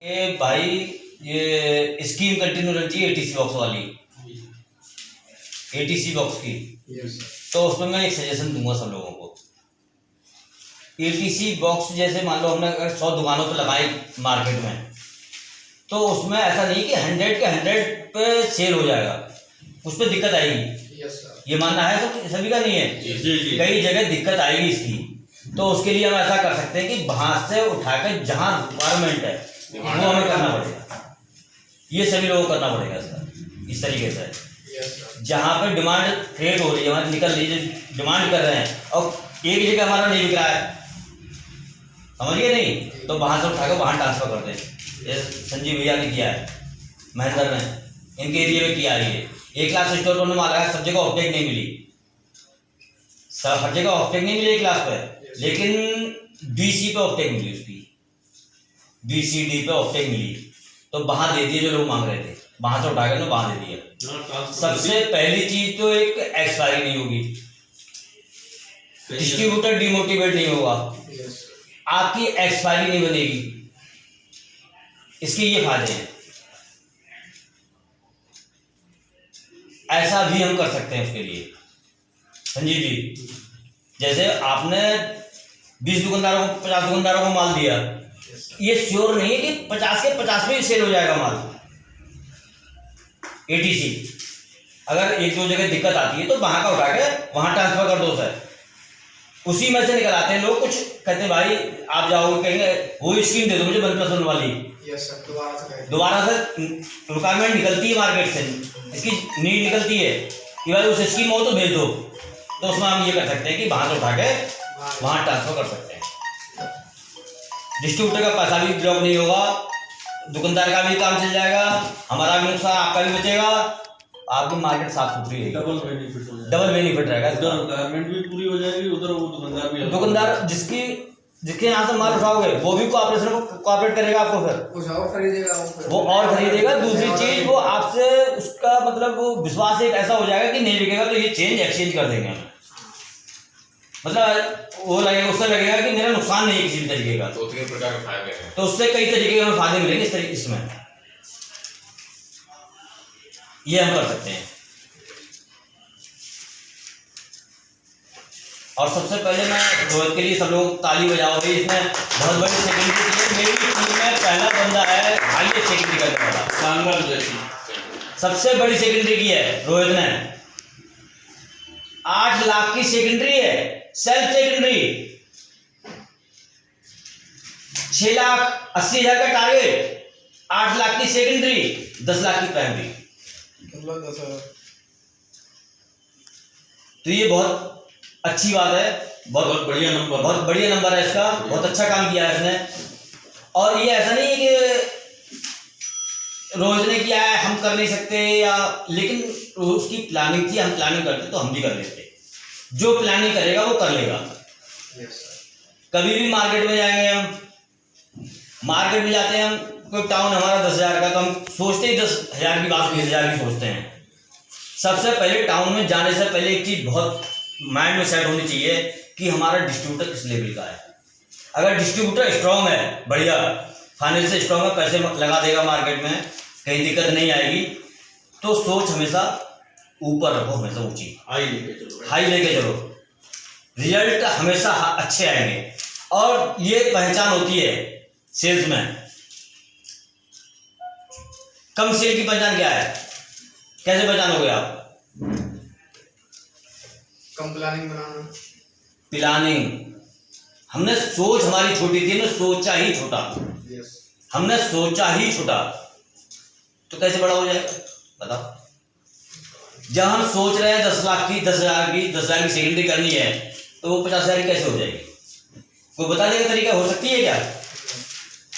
ये भाई ये स्कीम कंटिन्यू रहनी चाहिए एटीसी बॉक्स वाली, एटीसी बॉक्स की। तो उसमें मैं एक सजेशन दूंगा सब लोगों को। एटीसी बॉक्स जैसे मान लो हमने अगर 100 दुकानों पे लगाई मार्केट में, तो उसमें ऐसा नहीं कि 100 के 100 पे सेल हो जाएगा, उस पर दिक्कत आएगी। ये मानना है तो सभी का नहीं है, कई जगह दिक्कत आएगी इसकी। तो उसके लिए हम ऐसा कर सकते हैं कि वहां से उठाकर जहां रिक्वायरमेंट है वो हमें करना पड़ेगा। ये सभी लोगों को करना पड़ेगा इसका, इस तरीके से। जहां पे डिमांड क्रिएट हो रही है, हमारी निकल रही है, डिमांड कर रहे हैं और एक जगह हमारा नहीं बिक रहा है, समझिए नहीं, तो वहां से उठाकर वहां ट्रांसफर कर दें। संजीव भैया ने किया है, महेंद्र ने इनके एरिया में किया है। ये 1 लाख से स्टोर में माल आया, सब जगह ऑफटेक नहीं मिली, सब हर जगह ऑफटेक नहीं मिली 1 लाख पे, लेकिन बीसी पे ऑफटेक मिली, उसकी बीसीडी पे ऑफटेक मिली, तो वहां दे दिए जो लोग मांग रहे थे, वहां से उठाकर वहां दे दिया। सबसे पहली चीज तो एक एक्सपायरी नहीं होगी, डिस्ट्रीब्यूटर डिमोटिवेट नहीं होगा, आपकी एक्सपायरी नहीं बनेगी, इसके ये फायदे हैं। ऐसा भी हम कर सकते हैं उसके लिए संजीव जी। जैसे आपने 20 दुकानदारों को 50 दुकानदारों को माल दिया, ये श्योर नहीं है कि 50 के 50 में ही सेल हो जाएगा माल। एटीसी अगर 1-2 जगह दिक्कत आती है तो वहां का उठा के वहां ट्रांसफर कर दो सर, उसी में से निकल आते हैं लोग। कुछ कहते हैं भाई आप जाओगे कहेंगे वो स्कीम दे दो मुझे 1+1 वाली, दोबारा से रिक्वायरमेंट निकलती है मार्केट से, इसकी नीड निकलती है कि भाई उस स्कीम हो तो भेज दो, तो उसमें हम ये कर सकते हैं कि वहां से उठा के वहां ट्रांसफर कर सकते हैं। डिस्ट्रीब्यूटर का पैसा भी ब्लॉक नहीं होगा, दुकानदार का भी काम चल जाएगा, हमारा भी नुकसान, आपका भी बचेगा, आपकी मार्केट साफ सुथरी रहेगी, डबल बेनिफिट रहेगा। गवर्नमेंट भी पूरी हो जाएगी, उधर वो दुकानदार भी, दुकानदार जिसके यहाँ से माल उठाओगे वो भी कोऑपरेशन को कोऑपरेट करेगा आपको, फिर वो और खरीदेगा। दूसरी चीज वो आपसे उसका मतलब वो विश्वास एक ऐसा हो जाएगा कि नहीं बिकेगा तो ये चेंज एक्सचेंज कर देंगे, मतलब वो लगेगा, उससे लगेगा कि मेरा नुकसान नहीं है किसी भी तरीके का। 2-3 प्रकार के फायदे हैं, तो उससे कई तरीके के हमें फायदे मिलेंगे इस तरीके इसमें, ये हम कर सकते हैं। और सबसे पहले मैं रोहित के लिए सब लोग ताली बजाओ भाई, इसमें बहुत बड़ी सेकेंडरी की मेरी टीम में पहला बंदा है हाईएस्ट सेकेंडरी करने वाला, सबसे बड़ी सेकेंडरी की है रोहित ने, 8 लाख की सेकेंडरी है, सेल्फ सेकेंडरी, 6,80,000 का टारगेट, 8 लाख की सेकेंडरी, 10 लाख की प्राइमरी। तो ये बहुत अच्छी बात है, बहुत बढ़िया नंबर है इसका, बहुत अच्छा काम किया है इसने। और ये ऐसा नहीं है कि रोहित ने किया है हम कर नहीं सकते, या लेकिन उसकी प्लानिंग थी, हम प्लानिंग करते तो हम भी कर लेते, जो प्लानिंग करेगा वो कर लेगा। कभी भी मार्केट में जाएंगे, हम मार्केट में जाते हैं, हम कोई टाउन हमारा 10,000 का, तो हम सोचते ही 10,000 की बात 20,000 की सोचते हैं। सबसे पहले टाउन में जाने से पहले एक चीज बहुत माइंड में सेट होनी चाहिए कि हमारा डिस्ट्रीब्यूटर किस लेवल का है। अगर डिस्ट्रीब्यूटर स्ट्रांग है, बढ़िया फाइनेंस से स्ट्रांग है, पैसे लगा देगा मार्केट में, कहीं दिक्कत नहीं आएगी, तो सोच हमेशा ऊपर रखो, हमेशा ऊंची हाई लेके चलो, रिजल्ट हमेशा अच्छे आएंगे। और ये पहचान होती है सेल्स में। कम सेल की पहचान क्या है, कैसे पहचानोगे आप? कम प्लानिंग बनाना, प्लानिंग, हमने सोच हमारी छोटी थी, हमने सोचा ही छोटा, हमने सोचा ही छोटा, तो कैसे बड़ा हो जाएगा बताओ? जब हम सोच रहे हैं 10 लाख की 10,000 की सेकेंडरी करनी है, तो वो 50,000 की कैसे हो जाएगी? कोई बता देगा तरीका, हो सकती है क्या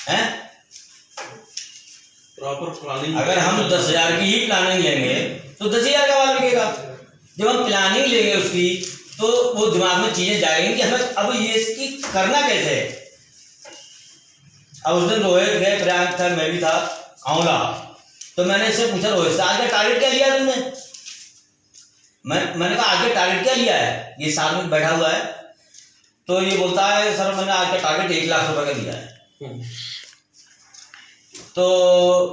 है? Proper planning. अगर हम 10,000 की ही प्लानिंग लेंगे तो 10,000 का माल बिकेगा। जब हम प्लानिंग लेंगे उसकी, तो वो दिमाग में चीजें जाएंगी कि हमें अब ये इसकी करना कैसे है। अब उस दिन रोहित गए, प्रयाग था, मैं भी था आंवला, तो मैंने इससे पूछा रोहित से आज का टारगेट क्या लिया तुमने? मैंने कहा आज का टारगेट क्या लिया है? ये साथ में बैठा हुआ है, तो ये बोलता है सर मैंने आज का टारगेट 1 लाख रुपए का लिया है। तो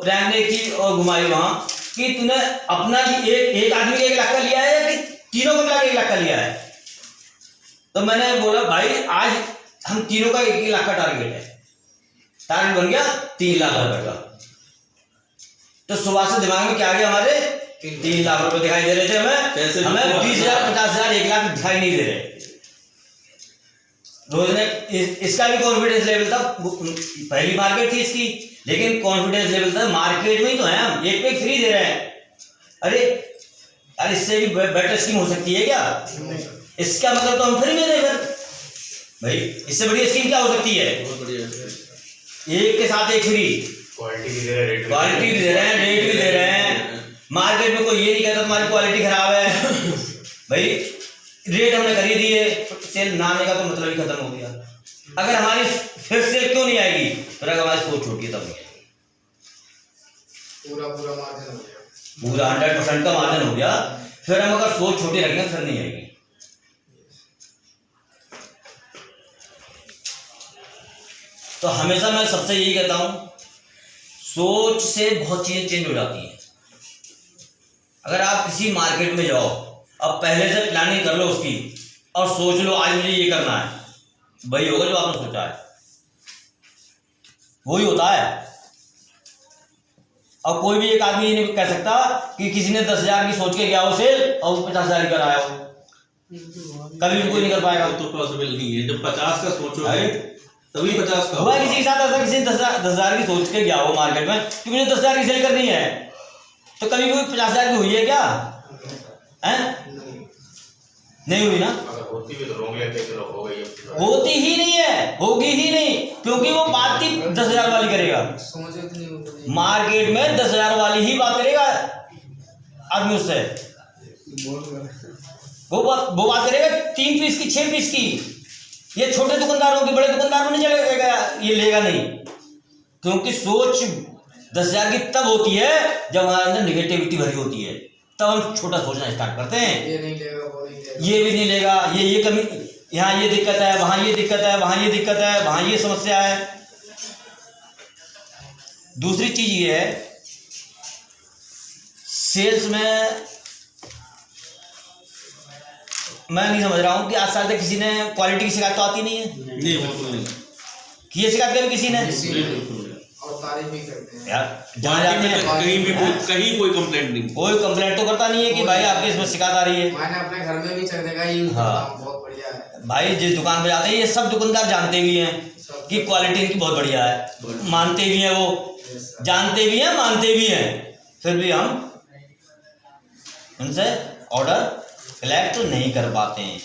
प्रैंक ने की और घुमाई वहां कि तूने अपना एक आदमी का 1 लाख का लिया है या कि तीनों को मिला के 1 लाख का लिया है। तो मैंने बोला भाई आज हम तीनों का 1 लाख का टारगेट है, टारगेट बन गया 3 लाख रुपए का। तो सुबह से दिमाग में क्या आ गया, हमारे 3 लाख रुपए दिखाई दे रहे थे हमें 20,000 50,000 1 लाख दिखाई नहीं दे रहे। रोज ने इसका भी कॉन्फिडेंस लेवल था, पहली मार्केट थी इसकी, लेकिन कॉन्फिडेंस लेवल था मार्केट में ही तो है, हम एक पे फ्री दे रहे हैं। अरे यार इससे भी बेटर स्कीम हो सकती है क्या? इसका मतलब तो हम फ्री में दे फिर भाई, इससे बढ़िया स्कीम क्या हो सकती है? बहुत बढ़िया, एक के साथ एक फ्री, क्वालिटी भी दे रहे हैं, क्वालिटी भी दे रहे हैं, रेट भी दे रहे हैं। मार्केट में कोई ये नहीं कहता तुम्हारी क्वालिटी खराब है भाई, रेट हमने कर ही दिए, सेल ना आने का तो मतलब ही खत्म हो गया। अगर हमारी फिर सेल क्यों नहीं आएगी? फिर अगर हमारी सोच छोटी है तब पूरा मार्जिन हो गया, पूरा 100% का मार्जिन हो गया। फिर हम अगर सोच छोटी रखेंगे फिर नहीं आएगी। तो हमेशा मैं सबसे यही कहता हूं, सोच से बहुत चीजें चेंज हो जाती हैं। अगर आप किसी मार्केट में जाओ, अब पहले से प्लानिंग कर लो उसकी और सोच लो आज मुझे ये करना है, वही होगा जो आपने सोचा है, वही होता है। और कोई भी एक आदमी ये नहीं कह सकता कि किसी ने 10,000 की सोच के गया हो सेल और 50,000 की कराया हो, कभी भी कोई नहीं कर पाएगा। तो पॉसिबल नहीं है। जब 50 का सोचोगे तभी 50 का हुआ किसी के साथ ऐसा, किसी ने 10,000 की सोच के गया हो मार्केट में कि मुझे 10,000 की सेल करनी है, तो कभी कोई 50,000 की हुई है क्या? हैं? नहीं हुई ना, अगर होती भी तो रोक लेते, चलो हो गई, होती ही नहीं है, होगी ही नहीं, क्योंकि वो बात ही 10,000 वाली करेगा। समझ नहीं मार्केट में 10,000 वाली ही बात करेगा आदमी उससे, वो बात करेगा 3 पीस की 6 पीस की। ये छोटे दुकानदारों की, बड़े दुकानदारों में चलेगा, ये लेगा नहीं, क्योंकि सोच 10,000 की तब होती है जब हमारे अंदर निगेटिविटी भरी होती है, तब हम छोटा सोचना स्टार्ट करते हैं। ये नहीं लेगा, वो नहीं लेगा, ये भी नहीं लेगा, ये कमी, यहाँ ये दिक्कत है, वहां ये दिक्कत है, वहां ये दिक्कत है, वहां ये समस्या है। दूसरी चीज ये है, सेल्स में मैं नहीं समझ रहा हूं कि आज साल तक किसी ने क्वालिटी की शिकायत तो आती नहीं है। नहीं, बिल्कुल नहीं कि ये शिकायत कभी किसी ने, और तारीफ भी करते हैं यार जहाँ जाते हैं कहीं कोई कंप्लेंट नहीं, कोई कंप्लेंट तो करता नहीं है कि भाई आपके इसमें शिकायत आ रही है। मैंने अपने घर में भी चल देगा, यूज हाँ। बहुत बढ़िया है भाई जिस दुकान पे जाते हैं ये सब दुकानदार जानते भी हैं कि क्वालिटी इनकी बहुत बढ़िया है, मानते भी हैं, वो जानते भी हैं, मानते भी हैं, फिर भी हम उनसे ऑर्डर कलेक्ट नहीं कर पाते हैं।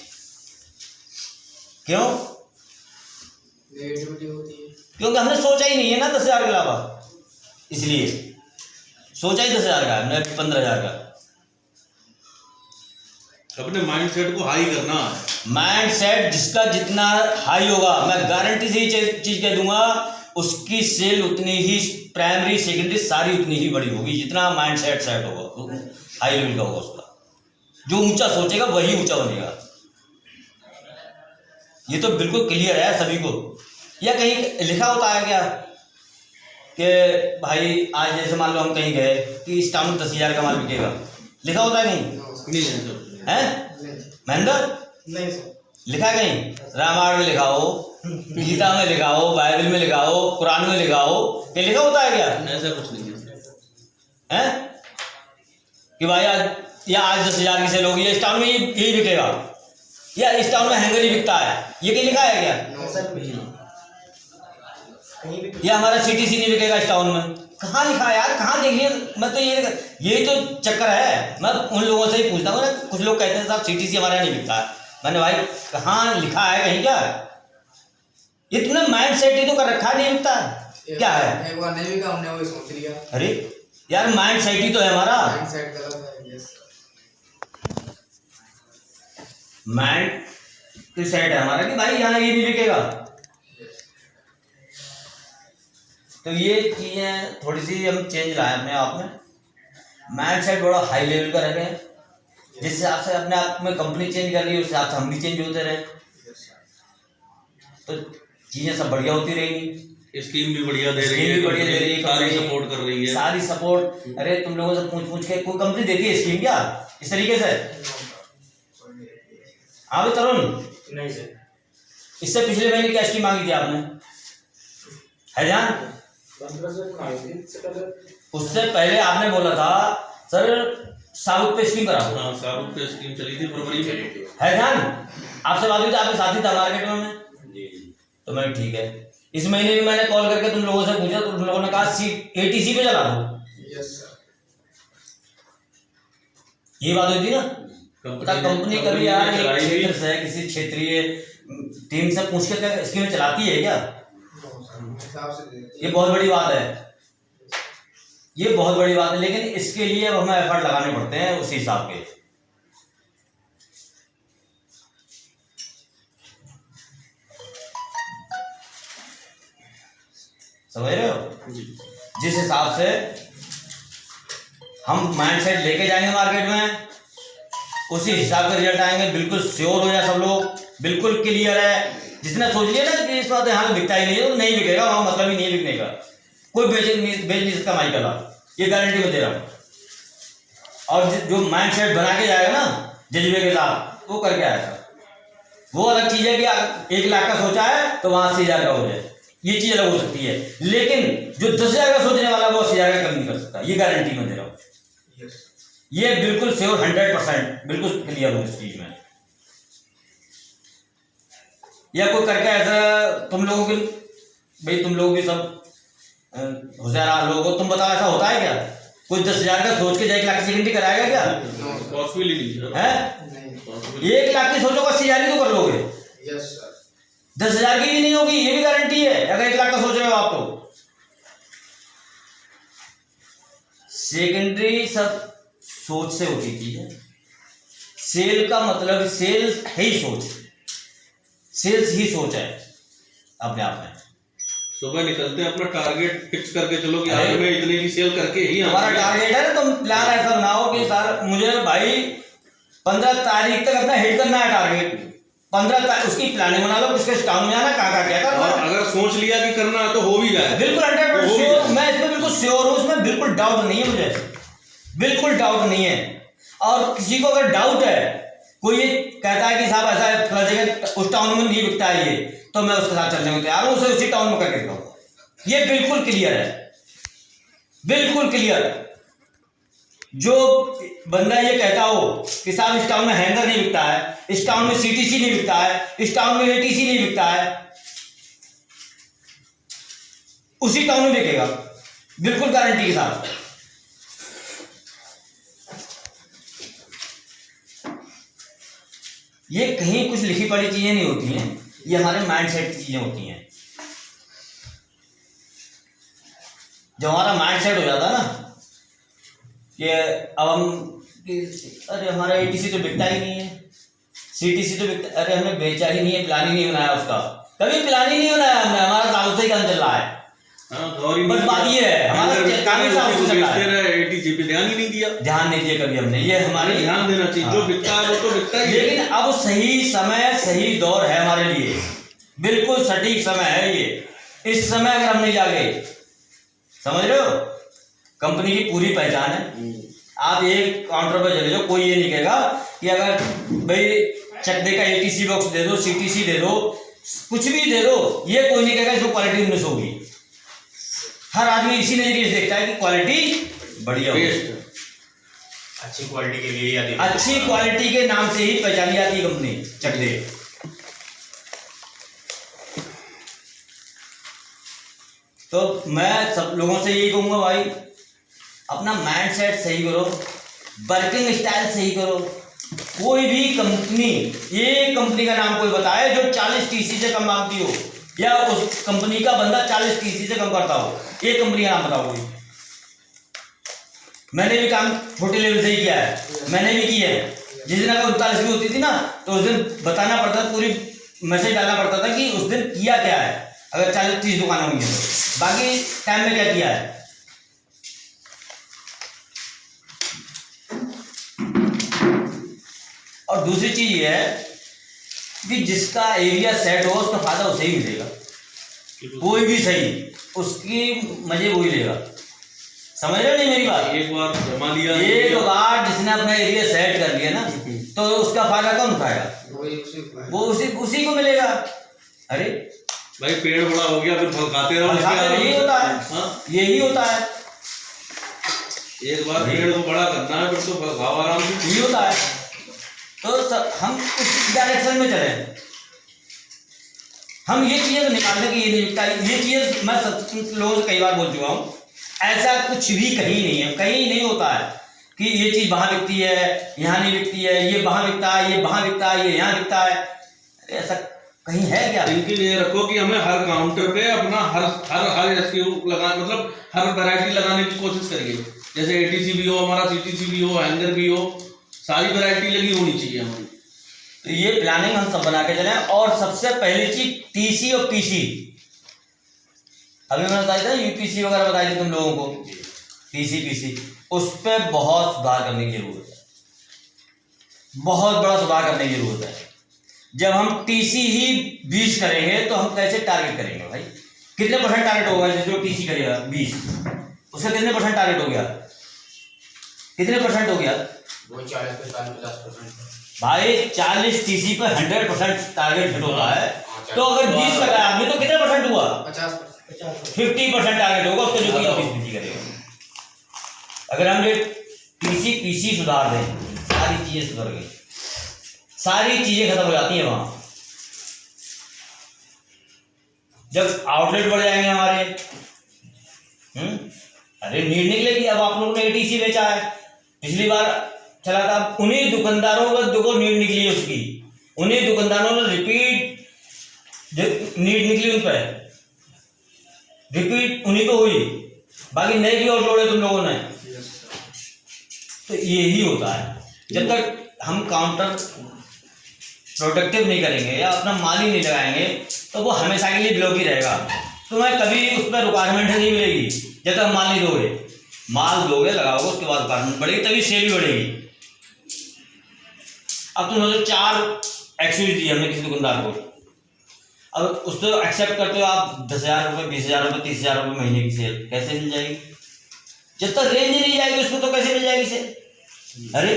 क्यों? नेगेटिविटी होती है, क्योंकि हमने सोचा ही नहीं है ना 10,000 के अलावा, इसलिए सोचा ही 10,000 का, हमने 15,000 का। अपने माइंडसेट को हाई करना है। माइंड सेट जिसका जितना हाई होगा, मैं गारंटी से ही चीज कह दूंगा, उसकी सेल उतनी ही, प्राइमरी सेकेंडरी सारी उतनी ही बड़ी होगी, जितना माइंड सेट होगा, हाई लेवल का होगा उसका। जो ऊंचा सोचेगा वही ऊंचा बनेगा, ये तो बिल्कुल क्लियर है सभी को। या कहीं लिखा होता है क्या कि भाई आज जैसे मान लो हम कहीं गए कि इस टाउन में 10,000 का माल बिकेगा, लिखा होता है कहीं? नहीं महेंद्र नहीं सर, लिखा है कहीं? रामायण में लिखा हो, गीता में लिखा हो, बाइबल में लिखा हो, कुरान में लिखा हो, ये लिखा होता है क्या? ऐसा कुछ नहीं है कि भाई आज 10,000 की सेल होगी, इस टाउन में यही बिकेगा, या इस टाउन में हैंगर ही बिकता है, ये कहीं लिखा है क्या? या हमारा CTC नहीं बिकेगा इस टाउन में, कहाँ लिखा है यार? कहाँ देख लिया? मैं तो यही तो चक्कर है। मैं उन लोगों से ही पूछता हूँ ना, कुछ लोग कहते हैं साहब CTC हमारे यहाँ नहीं बिकता है, मैंने भाई कहाँ लिखा है कहीं क्या? इतना माइंड सेट ही तो कर रखा है, नहीं बिकता है क्या है? एक बार नहीं बिका, हमने वही सोच लिया। अरे यार माइंड सेट ही तो है हमारा, माइंड सेट गलत है। यस माइंड तो सेट है हमारा कि भाई यहाँ ये नहीं बिकेगा। तो ये चीजें थोड़ी सी हम चेंज लाए अपने आप में, माइंड सेट बड़ा हाई लेवल का रखें, जिस हिसाब से अपने आप में कंपनी चेंज कर रही है उस हिसाब से हम भी चेंज होते रहे, तो चीजें सब बढ़िया होती रहेंगी। स्कीम भी बढ़िया दे रही स्कीम है, भी बढ़िया दे रही है, सारी कंपनी सपोर्ट कर रही है। सारी सपोर्ट। अरे तुम लोगों से पूछ पूछ के कोई कंपनी देती है स्कीम क्या इस तरीके से? हाँ भाई तरुण, नहीं सर। इससे पिछले महीने क्या स्कीम मांगी थी आपने, है ध्यान? उससे पहले आपने बोला था सर साबुत पे स्कीम कराओ। हाँ, साबुत पे स्कीम चली थी फरवरी में, है ध्यान? आपसे बात हुई थी, आपके साथी था मार्केट में मैं। जी। तो मैं ठीक है, इस महीने भी मैंने कॉल करके तुम लोगों से पूछा तो तुम लोगों ने कहा ATC पे चला दो। Yes sir. ये बात हुई थी ना? कंपनी कभी यार एक क्षेत्र से किसी क्षेत्रीय टीम से पूछ के स्कीम चलाती है क्या? ये बहुत बड़ी बात है, ये बहुत बड़ी बात है। लेकिन इसके लिए अब हमें एफर्ट लगाने पड़ते हैं उसी हिसाब के। समझ रहे हो? जिस हिसाब से हम माइंडसेट लेके जाएंगे मार्केट में, उसी हिसाब का रिजल्ट आएंगे। बिल्कुल श्योर हो जाए सब लोग, बिल्कुल क्लियर है। जिसने सोच लिया ना कि इस बात यहाँ बिकता ही नहीं है, तो नहीं बिकेगा, वहां मतलब ही नहीं है बिकने का। कोई बेच नहीं सकता माइक का, ये गारंटी में दे रहा हूँ। और जो माइंडसेट बना के जाएगा ना जज्बे के साथ, वो करके आएगा। वो अलग चीज है कि 1 लाख का सोचा है तो वहां 80,000 का हो जाए, ये चीज अलग हो सकती है। लेकिन जो 10,000 का सोचने वाला वो 80,000 का कम नहीं कर सकता, ये गारंटी में दे रहा हूँ। ये बिल्कुल श्योर 100% बिल्कुल क्लियर हो इस चीज में। या कोई करके ऐसा तुम लोगों के, भाई तुम लोग भी सब होशियार लोगों को, तुम बताओ ऐसा होता है क्या? कोई 10,000 का सोच के 1 लाख की सेकेंडरी कराएगा क्या? पॉसिबिलिटी है? 1 लाख की सोचो 80,000 ही तो कर लोगे। Yes sir. 10,000 की भी नहीं होगी, ये भी गारंटी है अगर 1 लाख का सोच रहे हो आप तो। सेकेंडरी सब सोच से होती चीज है। सेल का मतलब, सेल्स है ही सोच, सेल्स ही सोच है अपने आप में। सुबह निकलते अपना टारगेट फिक्स करके चलो कि आज मैं इतने की सेल करके ही हमारा टारगेट है ना, तुम प्लान ऐसा बनाओ कि सर मुझे भाई 15 तारीख तक अपना हिट करना है टारगेट। 15 तारीख उसकी प्लानिंग बना लो, किसके स्टाउन में जाना, कहाँ क्या करना। और अगर सोच लिया कि करना है तो हो भी जाए। बिल्कुल 100% श्योर, मैं इसमें बिल्कुल श्योर हूँ, इसमें बिल्कुल डाउट नहीं है मुझे, बिल्कुल डाउट नहीं है। और किसी को अगर डाउट है, कोई ये कहता है कि साहब ऐसा है फला जगह उस टाउन में नहीं बिकता है ये, तो मैं उसके साथ चलने को तैयार हूं, उसे उसी टाउन में करके देता हूं। ये बिल्कुल क्लियर है, बिल्कुल क्लियर। जो बंदा ये कहता हो कि साहब इस टाउन में हैंगर नहीं बिकता है, इस टाउन में CTC नहीं बिकता है, इस टाउन में ATC नहीं बिकता है, उसी टाउन में बिकेगा, बिल्कुल गारंटी के साथ। ये कहीं कुछ लिखी पढ़ी चीजें नहीं होती हैं, ये हमारे माइंडसेट की चीजें होती हैं। जब हमारा माइंडसेट हो जाता है ना कि अब हम कि अरे हमारा ATC तो बिकता ही नहीं है, CTC तो बिकता, अरे हमने बेचा ही नहीं है, प्लान ही नहीं बनाया उसका, कभी प्लान ही नहीं बनाया हमने, हमारा सालों से ही काम चल रहा है। बस बात ये है, हमारा काम ही सालों से चल रहा है, ATC पे ध्यान ही नहीं दिया, ध्यान नहीं दिया कभी हमने। ये हमारे ध्यान देना चाहिए, जो बिकता है वो तो बिकता ही है। लेकिन अब सही समय सही दौर है हमारे लिए, बिल्कुल सटीक समय है ये। इस समय अगर हम नहीं जागे, समझ रहे हो, कंपनी की पूरी पहचान है। आप एक काउंटर पर चले जाओ, कोई ये नहीं कहेगा कि अगर भाई चक दे का ATC बॉक्स दे दो, CTC दे दो, कुछ भी दे दो, ये कोई नहीं कहेगा इसको क्वालिटी मिस होगी। हर आदमी इसी नजरिए से देखता है कि क्वालिटी बढ़िया होगी, अच्छी क्वालिटी के लिए या अच्छी क्वालिटी के नाम से ही पहचानी जाती है कंपनी चक दे। तो मैं सब लोगों से यही कहूंगा भाई, अपना माइंडसेट सही करो, वर्किंग स्टाइल सही करो। कोई भी कंपनी, ये कंपनी का नाम कोई बताए जो 40 TC से कम मांगती हो, या उस कंपनी का बंदा 40 TC से कम करता हो, ये कंपनी का नाम बताओ कोई। मैंने भी काम छोटे लेवल से ही किया है, मैंने भी किया है। जिस दिन अगर 39 होती थी ना, तो उस दिन बताना पड़ता, पूरी मैसेज डालना पड़ता था कि उस दिन किया क्या है, अगर 40-30 दुकानें होंगी तो बाकी टाइम में क्या किया है। और दूसरी चीज ये है कि जिसका एरिया सेट हो उसका फायदा उसे ही मिलेगा। कोई भी सही, उसकी मजे वही लेगा। समझ रहे हो नहीं मेरी बात? एक बार जमा लिया, एक बार जिसने अपना एरिया सेट कर लिया ना, तो उसका फायदा कौन उठाएगा? वो उसी को मिलेगा। अरे भाई पेड़ बड़ा हो गया, फिर फल खाते रहो। यही होता है। हाँ? यही होता है। एक बार पेड़ को बड़ा करना है, फिर तो फल खाओ आराम से। यही होता है। तो हम उस डायरेक्शन में चले। हम ये चीजें तो निकालने की ये चीज मैं सब लोगों से कई बार बोल चुका हूँ, ऐसा कुछ भी कहीं नहीं है, कहीं नहीं होता है कि ये चीज वहां बिकती है, यहाँ नहीं बिकती है, ये वहां बिकता है, ये वहां बिकता है, ये यहाँ बिकता है। ऐसा कहीं है क्या? लेकिन ये रखो कि हमें हर काउंटर पे अपना हर SKU लगा, मतलब हर वैरायटी लगाने की कोशिश करिए। जैसे ATC भी हो, हमारा CTC भी हो, हैंगर भी हो, सारी वैरायटी लगी होनी चाहिए हमारी। तो ये प्लानिंग हम सब बना के चले। और सबसे पहली चीज TC और PC, अभी मैंने बताया था UPC वगैरह बताई थी तुम लोगों को, TC PC, उस पर बहुत सुधार करने की जरूरत है, बहुत बड़ा सुधार करने की जरूरत है। जब हम TC ही 20 करेंगे तो हम कैसे टारगेट करेंगे भाई? कितने % टारगेट होगा? जैसे जो TC करेगा 20, उसका कितने % टारगेट हो गया? कितने % हो गया? वो 40-50% भाई 40 TC पे 100% टारगेट हिट होता है। तो अगर 20 कर रहा है आदमी तो कितने % हुआ? 50% टारगेट होगा उसका, जो 20 PC करेगा। अगर हम ये TC PC सुधार दें, सारी चीजें सुधर गई, सारी चीजें खत्म हो जाती हैं वहां। जब आउटलेट बढ़ जाएंगे हमारे, अरे नीड निकलेगी। अब आप लोगों ने ATC बेचा है, पिछली बार चला था, उन्हीं दुकानदारों को नीड निकली है उसकी, उन्हीं दुकानदारों ने रिपीट जो नीड निकली उन पर रिपीट उन्हीं को हुई, बाकी नए भी और जोड़े तुम लोगों ने। तो यही होता है, जब तक हम काउंटर प्रोडक्टिव नहीं करेंगे या अपना माल ही नहीं लगाएंगे तो वो हमेशा के लिए ब्लॉक ही रहेगा। तुम्हें कभी उस पर रिक्वायरमेंट नहीं मिलेगी जब तक माल नहीं दोगे। माल दोगे, लगाओगे, उसके बाद रिक्वायरमेंट बढ़ेगी, तभी सेल भी बढ़ेगी। अब तुम लोग 4 एक्सक्यूज दिए हमने किसी दुकानदार को, अब उसको एक्सेप्ट करते हो आप 10,000 रुपये, 20,000 रुपये, 30,000 रुपये महीने की सेल कैसे मिल जाएगी? जब तक रेंज नहीं जाएगी उसको तो कैसे मिल जाएगी सेल? अरे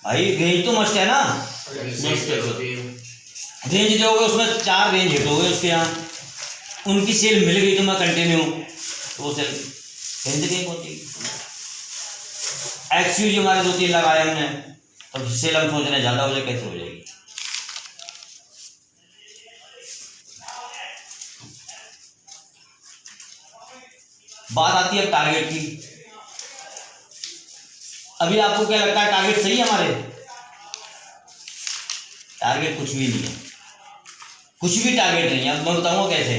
भाई रेंज तो मस्ट है ना, रेंज दोगे उसमें 4 रेंज हिट हो गए उसके यहाँ, उनकी सेल मिल गई तुम्हें कंटिन्यू, तो वो सेल रेंज नहीं पहुंचेगी। एक्सक्यूज हमारे 2-3 लगाए हमने, अब सेल हम सोच रहे हैं ज़्यादा हो जाए, कैसे हो जाएगी? बात आती है टारगेट की। अभी आपको क्या लगता है टारगेट सही है हमारे? टारगेट कुछ भी नहीं है, कुछ भी टारगेट नहीं है। अब मैं बताऊंगा कैसे।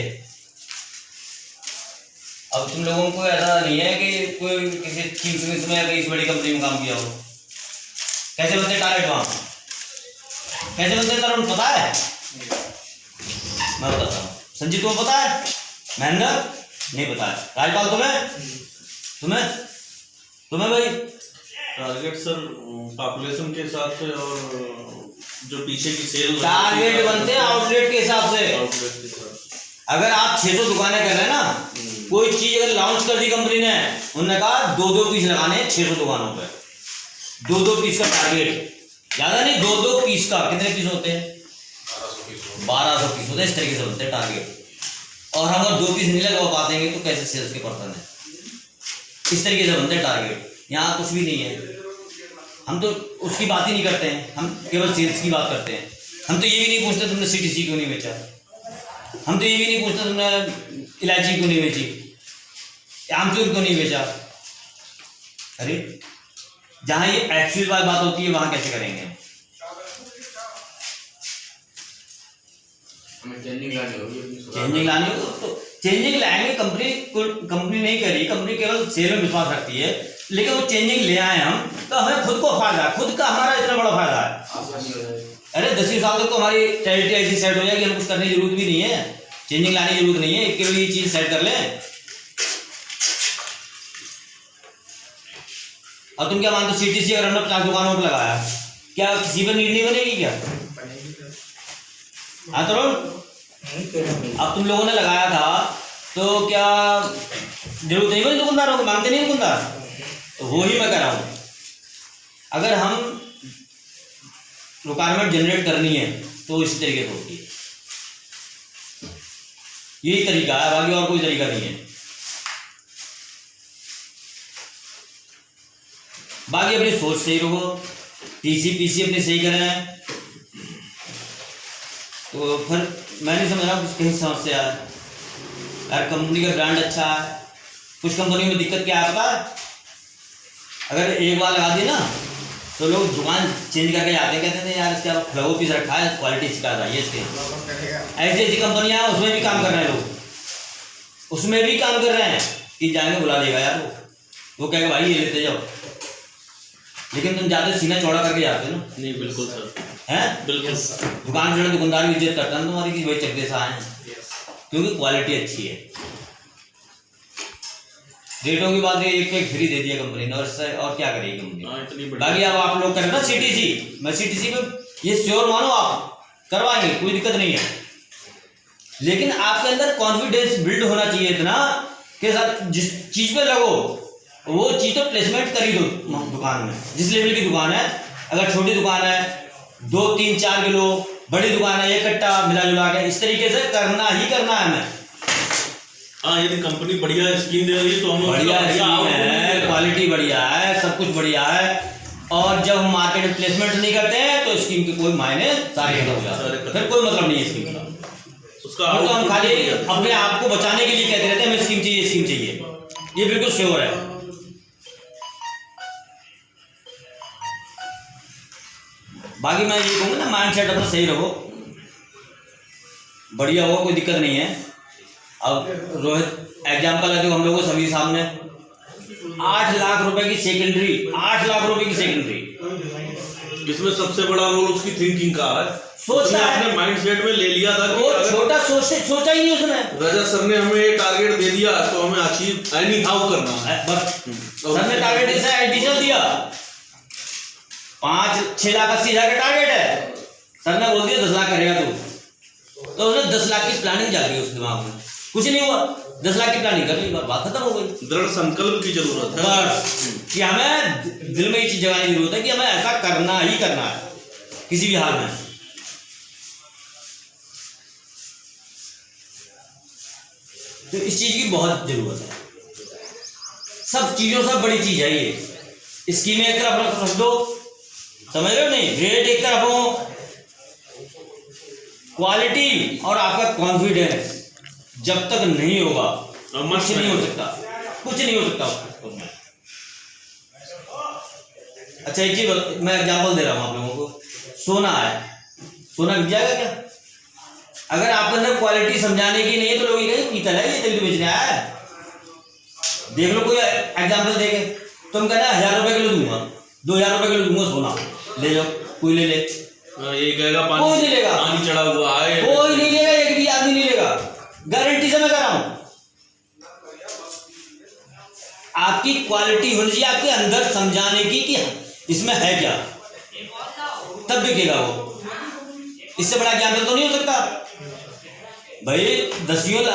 अब तुम लोगों को ऐसा नहीं है कि कोई किसी चीफ में या किसी बड़ी कंपनी में काम किया हो। कैसे बनते टारगेट वहां, कैसे बनते तरुण पता है? मैं बताता हूँ। संजीत तुम्हें पता है? महेंद्र नहीं पता है। राजपाल तुम्हें भाई टारगेट सर पॉपुलेशन के हिसाब से और जो पीछे की सेल टारगेट बनते हैं आउटलेट के हिसाब से। आउटलेट के हिसाब से। अगर आप 600 दुकानें कर रहे हैं ना, कोई चीज अगर लॉन्च कर दी कंपनी ने, उन्होंने कहा 2-2 पीस लगाने हैं 600 दुकानों पे, 2-2 पीस का टारगेट, ज्यादा नहीं, 2-2 पीस का। कितने पीस होते हैं? 1200 पीस होते हैं। इस तरीके से बनते हैं टारगेट। और हम अगर 2 पीस नहीं लगा पाते तो कैसे सेल्स के पर्सन है? इस तरीके से बनते हैं टारगेट। यहाँ कुछ भी नहीं है। हम तो उसकी बात ही नहीं करते हैं, हम केवल सेल्स की बात करते हैं। हम तो ये भी नहीं पूछते तुमने CTC क्यों नहीं बेचा, हम तो ये भी नहीं पूछते तुमने इलायची क्यों नहीं बेची, आमचूर क्यों नहीं बेचा। अरे जहाँ ये एक्चुअल वाली बात होती है वहां कैसे करेंगे? चेंजिंग लानी हो तो चेंजिंग लाएंगे। कंपनी नहीं करी, कंपनी केवल सेल में विश्वास रखती है, लेकिन वो चेंजिंग ले आए हम तो हमें खुद को फायदा, खुद का हमारा इतना बड़ा फायदा है। अरे 10 साल तक तो हमारी टेरिटरी ऐसी सेट हो जाएगी, हम कुछ करने की जरूरत भी नहीं है, चेंजिंग लाने की जरूरत नहीं है, केवल ये चीज सेट कर लें। अब तुम क्या मानते हो CTC अगर हमने 50 दुकानों पर लगाया, क्या किसी पर नीड नहीं बनेगी क्या? हाँ तरुण, अब तुम लोगों ने लगाया था तो क्या जरूरत नहीं बनी दुकानदारों को, मांगते नहीं दुकानदार, तो वो ही मैं कह रहा हूँ। अगर हम रिक्वायरमेंट जनरेट करनी है तो इसी तरीके से होती है, यही तरीका है, बाकी और कोई तरीका नहीं है। बाकी अपनी सोच सही रहो, टीसी अपनी सही करें, तो फिर मैं नहीं समझ रहा हूँ कहीं समस्या है। यार कंपनी का ब्रांड अच्छा है, कुछ कंपनी में दिक्कत क्या है पता है, अगर एक बार लगा दी ना तो लोग दुकान चेंज करके जाते हैं, कहते हैं यार इसका फ्लैगो पीस रखा है, क्वालिटी शिकायत आई है इसके। ऐसी ऐसी कंपनियां उसमें भी काम कर रहे हैं लोग, उसमें भी काम कर रहे हैं कि जाएंगे बुला लेगा यार वो कहेगा भाई ये लेते जाओ, लेकिन तुम जाते सीना चौड़ा करके जाते हो ना। नहीं बिल्कुल सर, हैं बिल्कुल सर। दुकान जो दुकानदार की इज्जत करता है तुम्हारी की वही चक्के से आए, क्योंकि क्वालिटी अच्छी है। रेटों की बात है, एक पे फ्री दे दिया कंपनी ने, और क्या करेगी कंपनी। बाकी अब आप लोग करें ना सीटीसी, मैं सीटीसी पे ये श्योर मानो आप करवाएंगे, कोई दिक्कत नहीं है, लेकिन आपके अंदर कॉन्फिडेंस बिल्ड होना चाहिए इतना कि साथ जिस चीज पे लगो वो चीज तो प्लेसमेंट कर ही दो दुकान में। जिस लेवल की दुकान है, अगर छोटी दुकान है 2, 3, 4 किलो, बड़ी दुकान है 1 कट्टा मिला जुला के, इस तरीके से करना ही करना है हमें। हाँ यदि कंपनी बढ़िया स्कीम दे रही है तो हम बढ़िया है, क्वालिटी बढ़िया है, सब कुछ बढ़िया है, और जब हम मार्केट में प्लेसमेंट नहीं करते हैं तो स्कीम के कोई मायने सारे खत्म हो जाते हैं, फिर कोई मतलब नहीं है स्कीम का। उसका तो हम खाली अपने आप को बचाने के लिए कहते रहते हैं हमें स्कीम चाहिए, स्कीम चाहिए, ये बिल्कुल श्योर है। बाकी मैं ये कहूँगा ना, माइंड सेट अपना सही रहो, बढ़िया हो, कोई दिक्कत नहीं है। अब रोहित एग्जाम्पल है, देखो हम लोगों को सभी सामने 8 लाख रुपए की सेकेंडरी, 8 लाख रुपए की सेकेंडरी, इसमें सबसे बड़ा रोल उसकी थिंकिंग का है। सोचना है, अपने माइंडसेट में ले लिया था कि वो छोटा सोचा ही नहीं उसने। राजा सर ने हमें ये टारगेट दे दिया तो हमें अचीव एनी हाउ करना है बस। सर ने टारगेट एडिशनल दिया, 6 लाख 80 हजार का टारगेट है, सर ने बोल दिया 10 लाख करेगा तो उसने 10 लाख की प्लानिंग जा रही है उसके दिमाग में, कुछ नहीं हुआ, 10 लाख की प्लानिंग कर ली, बात खत्म हो गई। दृढ़ संकल्प की जरूरत है बस कि हमें दिल में ये चीज जगाने की जरूरत है कि हमें ऐसा करना ही करना है किसी भी हाल में। तो इस चीज की बहुत जरूरत है, सब चीजों से बड़ी चीज है ये। स्कीमें एक तरफ रख दो, समझ रहे हो नहीं, रेट एक तरफ हो, क्वालिटी और आपका कॉन्फिडेंस जब तक नहीं होगा कुछ नहीं हो सकता, कुछ नहीं हो सकता उसमें। अच्छा एक चीज मैं एग्जांपल दे रहा हूं आप लोगों को, सोना है, सोना बिक जाएगा क्या? अगर आपके अंदर क्वालिटी समझाने की नहीं है तो लोग ये पीतल है, ये तभी तो बेचने आया है। देख लो कोई एग्जांपल देके, तुम कहना 1000 रुपए किलो दूंगा, 2000 रुपए किलो दूंगा सोना, ले जाओ, कोई ले ले, ये कहेगा कोई नहीं लेगा, पानी चढ़ा हुआ है, कोई नहीं लेगा, एक भी आदमी नहीं लेगा, गारंटी से मैं कर रहा हूं। आपकी क्वालिटी होनी चाहिए आपके अंदर समझाने की कि इसमें है क्या, तब बिकेगा वो। इससे बड़ा एग्जाम्पल तो नहीं हो सकता भाई। 10 लाख